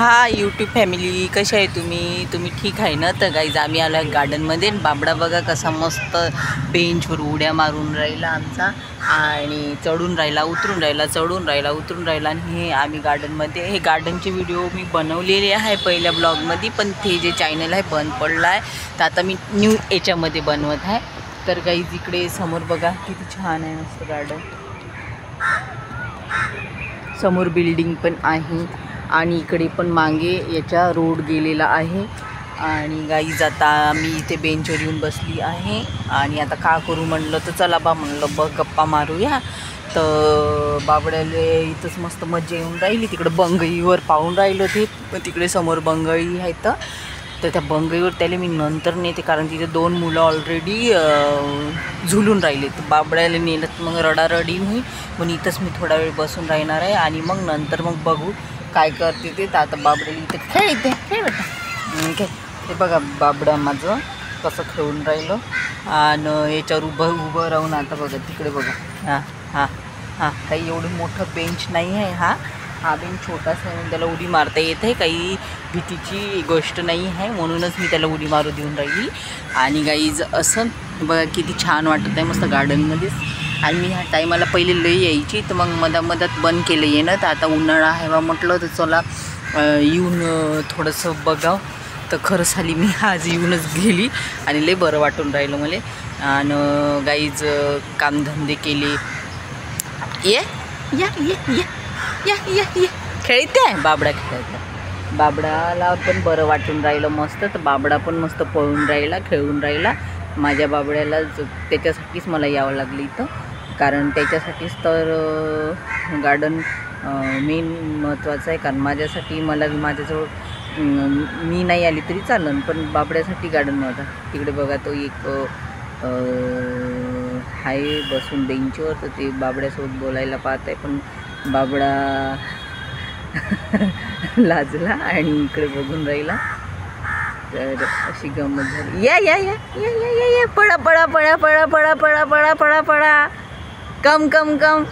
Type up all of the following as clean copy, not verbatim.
हा YouTube family, कशा आहे तुम्ही ठीक आहे ना? तर गाईज आम्ही आलो आहे गार्डनमध्ये. बाबडा बघा कसा मस्त बेंचवर उड्या मारून राहिला आमचा, आणि चढून राहिला उतरून राहिला, चढून राहिला उतरून राहिला. आणि हे आम्ही गार्डनमध्ये, हे गार्डनचे व्हिडिओ मी बनवलेले आहे पहिल्या ब्लॉगमध्ये, पण ते जे चॅनल आहे बंद पडलं आहे, तर आता मी न्यू याच्यामध्ये बनवत आहे. तर गाईज इकडे समोर बघा किती छान आहे मस्त गार्डन, समोर बिल्डिंग पण आहे, आणि इकडे पण मागे याच्या रोड गेलेला आहे. आणि गाईज आता मी इथे बेंचवर येऊन बसली आहे, आणि आता का करू म्हणलं तर चला बा म्हणलं बघ गप्पा मारूया. तर बाबड्याला इथंच मस्त मजा येऊन राहिली. तिकडं बंगईवर पाहून राहिलं ते, तिकडे समोर बंगई आहे. तर त्या बंगईवर त्याला मी नंतर नेते, कारण तिथे 2 मुलं ऑलरेडी झुलून राहिले. तर बाबड्याला नेलं तर मग रडारडी होईल, पण इथंच मी थोडा वेळ बसून राहणार आहे, आणि मग नंतर मग बघू काय करते ते. तर आता बाबड्याला इथे खेळ बेटा, ते बघा बाबडा माझं कसं खेळून राहिलं. आणि याच्यावर उभं राहून आता बघा तिकडे बघा. हां हां हां काही एवढं मोठं बेंच नाही आहे, हा बेंच छोटासा आहे, त्याला उडी मारता येत आहे, काही भीतीची गोष्ट नाही आहे, म्हणूनच मी त्याला उडी मारू देऊन राहिली. आणि गाईज असं बघा किती छान वाटत आहे मस्त गार्डनमध्येच. आणि मी ह्या टायमाला पहिले लई यायची, तर मग मधात बंद केलं येणं. तर आता उन्हाळा आहे बा म्हटलं, तर चला येऊन थोडंसं बघावं. तर खरं झाली मी आज येऊनच गेली, आणि लई बरं वाटून राहिलं मला. आणि गाईज कामधंदे केले. ये या ये या या या या खेळते आहे बाबडा, खेळायचा बाबडाला पण बरं वाटून राहिलं मस्त. तर बाबडा पण मस्त पळून राहिला, खेळून राहिला. माझ्या बाबड्याला त्याच्यासाठीच मला यावं लागलं इथं, कारण त्याच्यासाठीच तर गार्डन मेन महत्त्वाचं आहे. कारण माझ्यासाठी माझ्याजवळ मी नाही आली तरी चालेल, पण बाबड्यासाठी गार्डन नव्हता. तिकडे बघा तो एक हाय बसून बेंचवर, तर ते बाबड्यासोबत बोलायला पाहत आहे, पण बाबडा लाजला आणि इकडे बघून राहिला. तर अशी गंमत झाली. या या या या या या पळा पळा पळा पळा पळा पळा पळा पळा पळा कम कम कम.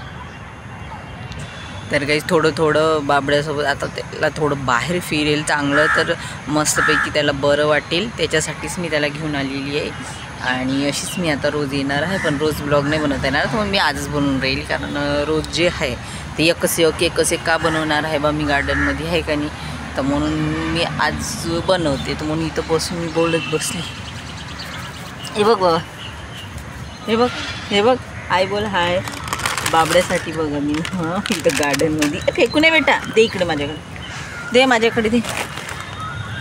तर काही थोडं बाबड्यासोबत आता त्याला थोडं बाहेर फिरेल चांगलं, तर मस्तपैकी त्याला बरं वाटेल, त्याच्यासाठीच मी त्याला घेऊन आलेली आहे. आणि अशीच मी आता रोज येणार आहे, पण रोज ब्लॉग नाही बनवता येणार, तर मग मी आजच बनवून राहील. कारण रोज जे आहे ते एकच का बनवणार आहे बा मी गार्डनमध्ये, आहे का नाही. तर म्हणून मी आज बनवते, तर म्हणून इथं बसून मी बोलत बसली. हे बघ बाबा, हे बघ हाय बोल, हाय बाबड्यासाठी बघा मी इथं गार्डनमध्ये फेकू नये बेटा, दे इकडे माझ्याकडे दे.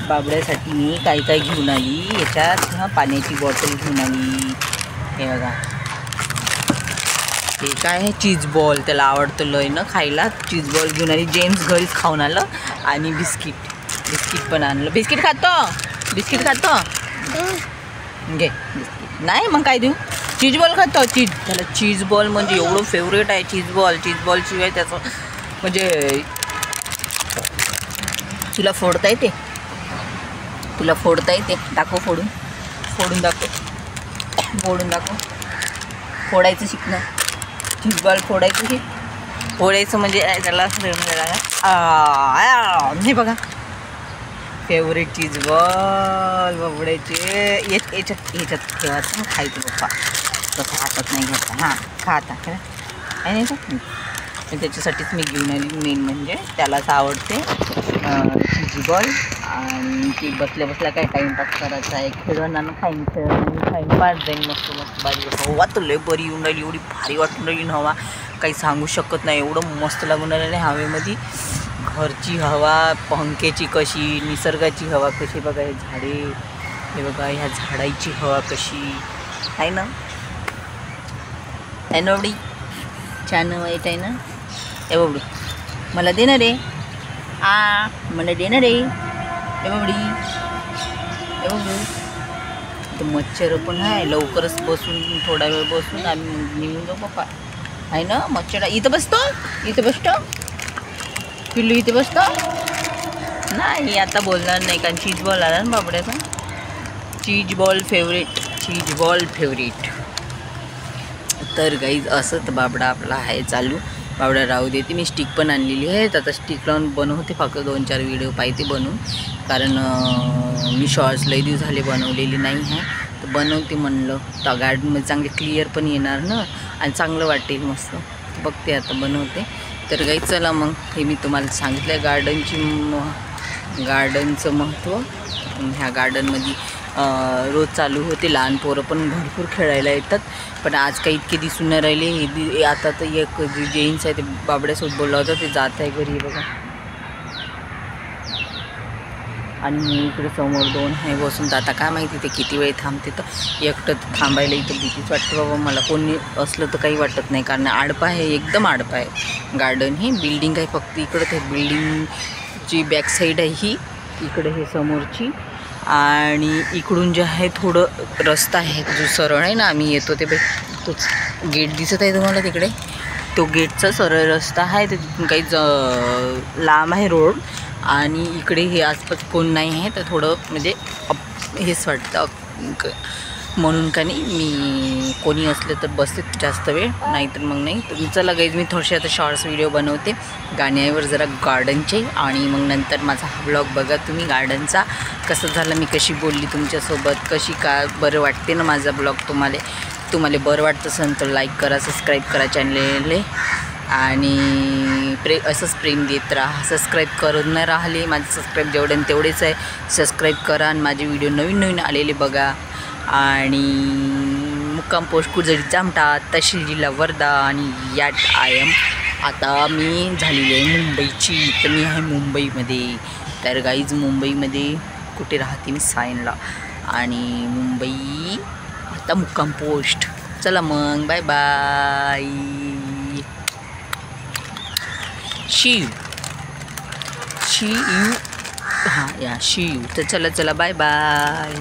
बाबड्यासाठी मी काय घेऊन आली याच्यात, पाण्याची बॉटल घेऊन आली. हे बघा, हे काय आहे, चीज बॉल, त्याला आवडतं लय ना खायला. चीज बॉल घेऊन आली. जेम्स घरीच खाऊन आलं. आणि बिस्किट पण आणलं. बिस्किट खातो घे बिस्किट. नाही मग काय देऊ, चीज बॉल खातो. त्याला चीज बॉल म्हणजे एवढं फेवरेट आहे चीज बॉल शिवाय त्याचं म्हणजे तुला फोडता येते दाखव, फोडून दाखव, फोडायचं शिकणं. चीज बॉल फोडायचं म्हणजे त्याला नाही बघा, फेवरेट चीज बॉल बाबड्याचे. याच्यात ठेवायचं, खायचं पप्पा, तसं हातात नाही घ्यायचं. हां खा आता, काय नाही का. त्याच्यासाठीच मी घेऊन आली. मेन म्हणजे त्यालाच आवडते चीज बॉल. आणि ती बसल्या काय टाईमपास करायचा आहे, खेळणं टाईमपास जाईल मस्त बाजू. हवा तर लय बरी येऊन राहिली, एवढी भारी वाटून राहिली ना हवा, काही सांगू शकत नाही. एवढं मस्त लागून राहिलं आहे हवेमध्ये. घरची हवा, पंख्याची कशी, निसर्गाची हवा कशी बघा. हे झाडे, हे बघा ह्या झाडाची हवा कशी आहे ना, एवढी छान वाईट आहे ना. हे बाबडी मला दे ना रे, मला दे ना रे. हे बाबडी तर मच्छर पण आहे. लवकरच बसून थोडा वेळ बसून आम्ही निघून जाऊ पप्पा, आहे ना. मच्छर इथं बसतो पिल्लू, इथे बसतो नाही. आता बोलणार नाही, कारण चीज बॉल आला ना बाबड्याचा. Cheese ball favourite. तर गाईज असं तर बाबडा आपला आहे चालू. बावड्या राहू देते. मी स्टिक पण आणलेली आहे. आता स्टिक लावून बनवते फक्त 2-4 व्हिडिओ पाहिजे बनवून, कारण मी शॉर्ट्स लई दिवस झाले बनवलेली नाही आहे. तर बनवते म्हणलं तर गार्डनमध्ये चांगले क्लिअर पण येणार ना आणि चांगलं वाटेल मस्त. बघते आता बनवते. तर काही चला मग हे मी तुम्हाला सांगितलं गार्डनचं महत्त्व. ह्या गार्डनमध्ये रोज चालू होते. लहान पोरं पण भरपूर खेळायला येतात, पण आज काही इतके दिसून नाही राहिले. हे आता तर एक जे जेंट्स आहे ते बाबड्यासोबत बोलला होता, ते जात आहे घरी बघा. आणि इकडे समोर 2 आहे बसून. तर आता काय माहिती ते किती वेळ थांबते. तर एकटं थांबायला इथं भीतीच वाटते बाबा मला. कोणी असलं तर काही वाटत नाही, कारण आडपा आहे, एकदम आडपा आहे गार्डन. ही बिल्डिंग आहे फक्त इकडं. ते बिल्डिंगची बॅक साईड आहे ही, इकडे हे समोरची. आणि इकडून जे आहे थोडं रस्ता आहे जो सरळ आहे ना, आम्ही येतो ते तोच गेट दिसत आहे तुम्हाला तिकडे, तो गेटचा सरळ रस्ता आहे. तर तिथून काही लांब आहे रोड. आणि इकडे हे आसपास कोण नाही आहे, तर थोडं म्हणजे हेच वाटतं. म्हणून का नाही मी कोणी असलं तर बसते जास्त वेळ, नाहीतर मग नाही. तर चला गाईज मी थोडेसे आता शॉर्ट्स व्हिडिओ बनवते गाण्यावर जरा गार्डनचे, आणि मग नंतर माझा हा ब्लॉग बघा तुम्ही गार्डनचा कसं झालं, मी कशी बोलली तुमच्यासोबत, कशी का बरं वाटते ना माझा ब्लॉग. तुम्हाला बरं वाटतं असेल तर लाईक करा, सबस्क्राईब करा चॅनलले, आणि असंच प्रेम देत राहा. सबस्क्राईब करून नाही राहिले, माझे सबस्क्राईब जेवढे तेवढेच आहे. सबस्क्राईब करा आणि माझे व्हिडिओ नवीन आलेले बघा. आणि मुक्काम पोस्ट कुरजडी जामठा, तहसील जिल्हा वर्धा, आणि यात आता मी झालेली आहे मुंबईची. तर मी आहे मुंबईमध्ये. तर गाईज मुंबईमध्ये कुठे राहते मी, सायनला. आणि मुंबई आता मुक्काम पोस्ट. चला मग बाय बाय. शिव हां या शिव. तर चला बाय बाय.